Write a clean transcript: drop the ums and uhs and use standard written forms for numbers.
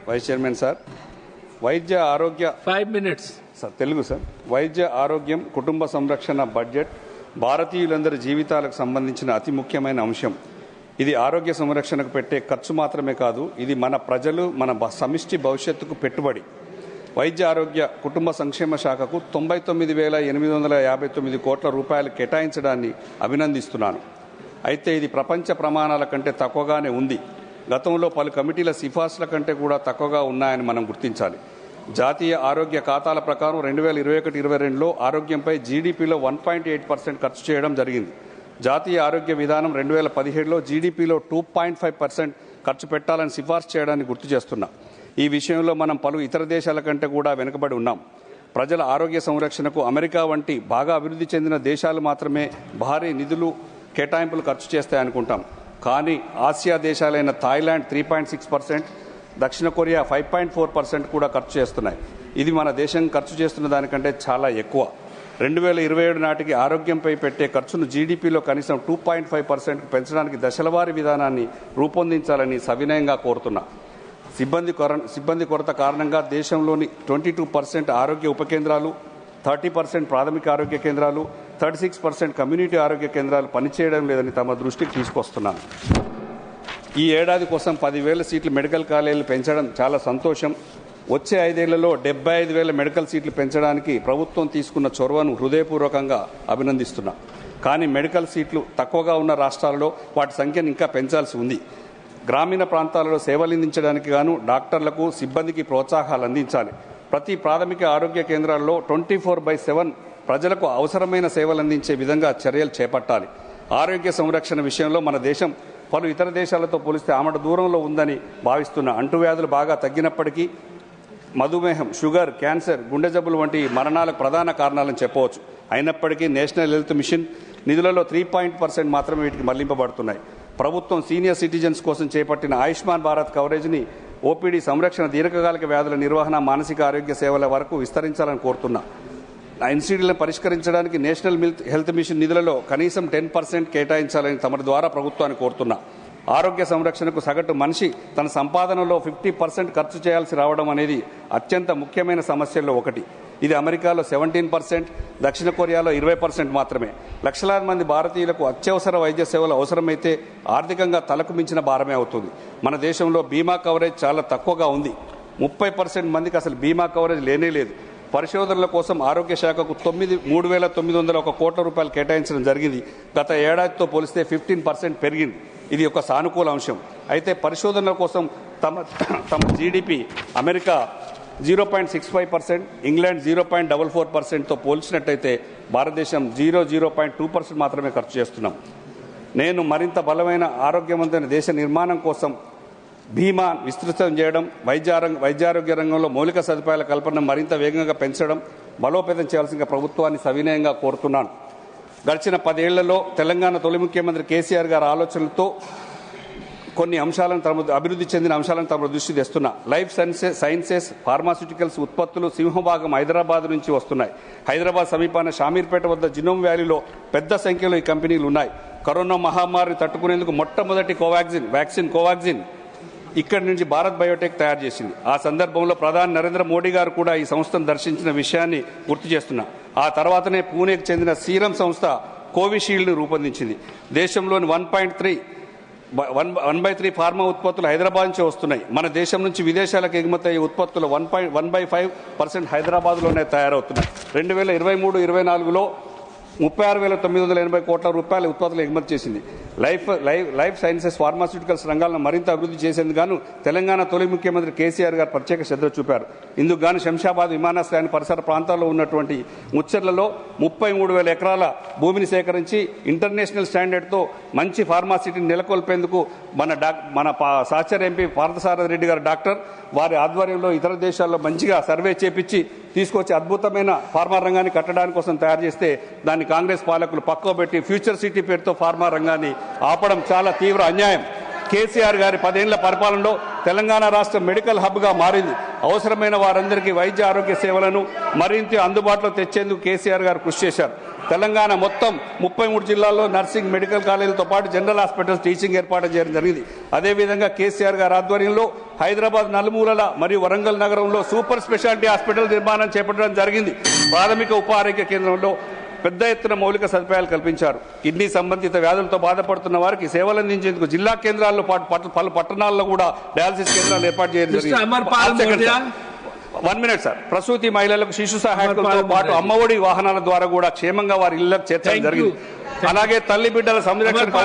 Vice chairman sir, వైద్య ఆరోగ్య 5 minutes sir, Telugu sir. వైద్య ఆరోగ్యం కుటుంబ సంరక్షణ బడ్జెట్ భారతీయులందరి జీవితాలకు సంబంధించిన అతి ముఖ్యమైన అంశం. ఇది ఆరోగ్య సంరక్షణకు పెట్టే ఖర్చు మాత్రమే కాదు, ఇది మన ప్రజలు మన సమిష్టి భవిష్యత్తుకు పెట్టుబడి. వైద్య ఆరోగ్య కుటుంబ సంక్షేమ శాఖకు 99,859 కోట్ల రూపాయలు కేటాయించడాన్ని అభినందిస్తున్నాను. అయితే ఇది ప్రపంచ ప్రమాణాల కంటే తక్కువగానే ఉంది. గతంలో పలు కమిటీల సిఫార్సుల కంటే కూడా తక్కువగా ఉన్నాయని మనం గుర్తించాలి. జాతీయ ఆరోగ్య ఖాతాల ప్రకారం 2021-22లో ఆరోగ్యంపై జీడీపీలో 1.8% ఖర్చు చేయడం జరిగింది. జాతీయ ఆరోగ్య విధానం 2017లో జీడీపీలో 2.5% ఖర్చు పెట్టాలని సిఫార్సు చేయడాన్ని గుర్తు చేస్తున్నా. ఈ విషయంలో మనం పలు ఇతర దేశాల కంటే కూడా వెనుకబడి ఉన్నాం. ప్రజల ఆరోగ్య సంరక్షణకు అమెరికా వంటి బాగా అభివృద్ధి చెందిన దేశాలు మాత్రమే భారీ నిధులు కేటాయింపులు ఖర్చు చేస్తాయనుకుంటాం. కానీ ఆసియా దేశాలైన థాయిలాండ్ 3.6%, దక్షిణ కొరియా 5.4% కూడా ఖర్చు చేస్తున్నాయి. ఇది మన దేశం ఖర్చు చేస్తున్న దానికంటే చాలా ఎక్కువ. 2027 నాటికి ఆరోగ్యంపై పెట్టే ఖర్చును జీడీపీలో కనీసం 2.5% పెంచడానికి దశలవారీ విధానాన్ని రూపొందించాలని సవినయంగా కోరుతున్నా. సిబ్బంది కొరత కారణంగా దేశంలోని 22% ఆరోగ్య ఉప కేంద్రాలు, 30% ప్రాథమిక ఆరోగ్య కేంద్రాలు, 36% కమ్యూనిటీ ఆరోగ్య కేంద్రాలు పనిచేయడం లేదని తమ దృష్టికి తీసుకొస్తున్నాను. ఈ ఏడాది కోసం 10,000 సీట్లు మెడికల్ కాలేజీలు పెంచడం చాలా సంతోషం. వచ్చే 5 ఏళ్లలో 75,000 మెడికల్ సీట్లు పెంచడానికి ప్రభుత్వం తీసుకున్న చొరవను హృదయపూర్వకంగా అభినందిస్తున్నా. కానీ మెడికల్ సీట్లు తక్కువగా ఉన్న రాష్ట్రాలలో వాటి సంఖ్యను ఇంకా పెంచాల్సి ఉంది. గ్రామీణ ప్రాంతాలలో సేవలందించడానికి గాను డాక్టర్లకు, సిబ్బందికి ప్రోత్సాహాలు అందించాలి. ప్రతి ప్రాథమిక ఆరోగ్య కేంద్రాల్లో 24/7 ప్రజలకు అవసరమైన సేవలందించే విధంగా చర్యలు చేపట్టాలి. ఆరోగ్య సంరక్షణ విషయంలో మన దేశం పలు ఇతర దేశాలతో పోలిస్తే ఆమడ దూరంలో ఉందని భావిస్తున్న అంటువ్యాధులు బాగా తగ్గినప్పటికీ మధుమేహం, షుగర్, క్యాన్సర్, గుండె జబ్బులు వంటి మరణాలకు ప్రధాన కారణాలను చెప్పవచ్చు. అయినప్పటికీ నేషనల్ హెల్త్ మిషన్ నిధులలో 3% మాత్రమే వీటికి మళ్లింపబడుతున్నాయి. ప్రభుత్వం సీనియర్ సిటిజన్స్ కోసం చేపట్టిన ఆయుష్మాన్ భారత్ కవరేజ్ని ఓపీడీ, సంరక్షణ, దీర్ఘకాలిక వ్యాధుల నిర్వహణ, మానసిక ఆరోగ్య సేవల వరకు విస్తరించాలని కోరుతున్నా. ఎన్సీడీలను పరిష్కరించడానికి నేషనల్ హెల్త్ మిషన్ నిధులలో కనీసం 10% కేటాయించాలని తమ ద్వారా ప్రభుత్వాన్ని కోరుతున్నా. ఆరోగ్య సంరక్షణకు సగటు మనిషి తన సంపాదనలో 50% ఖర్చు చేయాల్సి రావడం అనేది అత్యంత ముఖ్యమైన సమస్యల్లో ఒకటి. ఇది అమెరికాలో 17%, దక్షిణ కొరియాలో 20% మాత్రమే. లక్షలాది మంది భారతీయులకు అత్యవసర వైద్య సేవలు అవసరమైతే ఆర్థికంగా తలకు మించిన భారమే అవుతుంది. మన దేశంలో బీమా కవరేజ్ చాలా తక్కువగా ఉంది. 30% మందికి అసలు బీమా కవరేజ్ లేనే లేదు. పరిశోధనల కోసం ఆరోగ్య శాఖకు 3,901 కోట్ల రూపాయలు కేటాయించడం జరిగింది. గత ఏడాదితో పోలిస్తే 15% పెరిగింది. ఇది ఒక సానుకూల అంశం. అయితే పరిశోధనల కోసం తమ జీడీపీ అమెరికా 0.65%, ఇంగ్లాండ్ 0.44%తో పోల్చినట్టయితే భారతదేశం 0.2% మాత్రమే ఖర్చు చేస్తున్నాం. నేను మరింత బలమైన ఆరోగ్యవంతమైన దేశ నిర్మాణం కోసం బీమా విస్తృతం చేయడం, వైద్యారోగ్య రంగంలో మౌలిక సదుపాయాల కల్పన మరింత వేగంగా పెంచడం, బలోపేతం చేయాల్సిన ప్రభుత్వాన్ని సవినయంగా కోరుతున్నాను. గడిచిన 10 ఏళ్లలో తెలంగాణ తొలి ముఖ్యమంత్రి కేసీఆర్ గారి ఆలోచనలతో కొన్ని అంశాలను అభివృద్ధి చెందిన అంశాలను తమ దృష్టి తెస్తున్నా. లైఫ్ సైన్సెస్, ఫార్మాస్యూటికల్స్ ఉత్పత్తులు సింహభాగం హైదరాబాద్ నుంచి వస్తున్నాయి. హైదరాబాద్ సమీపాన షామీర్పేట వద్ద జినోమ్ వ్యాలీలో పెద్ద సంఖ్యలో ఈ కంపెనీలు ఉన్నాయి. కరోనా మహమ్మారిని తట్టుకునేందుకు మొట్టమొదటి కోవాక్సిన్ ఇక్కడి నుంచి భారత్ బయోటెక్ తయారు చేసింది. ఆ సందర్భంలో ప్రధాని నరేంద్ర మోడీ గారు కూడా ఈ సంస్థను దర్శించిన విషయాన్ని గుర్తు చేస్తున్నా. ఆ తర్వాతనే పూణేకు చెందిన సీరం సంస్థ కోవిషీల్డ్ను రూపొందించింది. దేశంలోని 1/3 ఫార్మా ఉత్పత్తులు హైదరాబాద్ నుంచి వస్తున్నాయి. మన దేశం నుంచి విదేశాలకు ఎగుమతి అయ్యే ఉత్పత్తులు 1/5% హైదరాబాద్లోనే తయారవుతున్నాయి. 2023-24లో 36,980 కోట్ల రూపాయల ఉత్పత్తులు ఎగుమతి చేసింది. లైఫ్ సైన్సెస్, ఫార్మాస్యూటికల్స్ రంగాలను మరింత అభివృద్ధి చేసేందుకు గాను తెలంగాణ తొలి ముఖ్యమంత్రి కేసీఆర్ గారు ప్రత్యేక శ్రద్ధ చూపారు. ఇందుకు గాను శంషాబాద్ విమానాశ్రయాన్ని పరిసర ప్రాంతాల్లో ఉన్నటువంటి ముచ్చర్లలో 33,000 ఎకరాల భూమిని సేకరించి ఇంటర్నేషనల్ స్టాండర్డ్తో మంచి ఫార్మాసిటీని నెలకొల్పేందుకు మన సహచర ఎంపీ పార్థసారథి రెడ్డి గారు డాక్టర్ వారి ఆధ్వర్యంలో ఇతర దేశాల్లో మంచిగా సర్వే చేపించి తీసుకొచ్చి అద్భుతమైన ఫార్మా రంగాన్ని కట్టడానికి కోసం తయారు చేస్తే దాన్ని కాంగ్రెస్ పాలకులు పక్కకు పెట్టి ఫ్యూచర్ సిటీ పేరుతో ఫార్మా రంగాన్ని ఆపడం చాలా తీవ్ర అన్యాయం. కేసీఆర్ గారి 10 ఏళ్ల పరిపాలనలో తెలంగాణ రాష్ట్రం మెడికల్ హబ్గా మారింది. అవసరమైన వారందరికీ వైద్య ఆరోగ్య సేవలను మరింత అందుబాటులో తెచ్చేందుకు కేసీఆర్ గారు కృషి చేశారు. తెలంగాణ మొత్తం 33 జిల్లాల్లో నర్సింగ్ మెడికల్ కాలేజీలతో పాటు జనరల్ హాస్పిటల్స్ టీచింగ్ ఏర్పాటు చేయడం జరిగింది. అదేవిధంగా కేసీఆర్ గారి ఆధ్వర్యంలో హైదరాబాద్ నలుమూలల మరియు వరంగల్ నగరంలో సూపర్ స్పెషాలిటీ హాస్పిటల్ నిర్మాణం చేపట్టడం జరిగింది. ప్రాథమిక ఉప ఆరోగ్య కేంద్రంలో పెద్ద ఎత్తున మౌలిక సదుపాయాలు కల్పించారు. కిడ్నీ సంబంధిత వ్యాధులతో బాధపడుతున్న వారికి సేవలు అందించేందుకు జిల్లా కేంద్రాల్లో పాటు పలు పట్టణాల్లో కూడా డయాలసిస్ కేంద్రాలు ఏర్పాటు చేయడం జరిగింది. 1 మినిట్ సార్. ప్రసూతి మహిళలకు శిశు సహాయకులతో పాటు అమ్మఒడి వాహనాల ద్వారా కూడా క్షేమంగా వారి ఇళ్లకు చేర్చడం జరిగింది. అలాగే తల్లి బిడ్డల సంరక్షణకు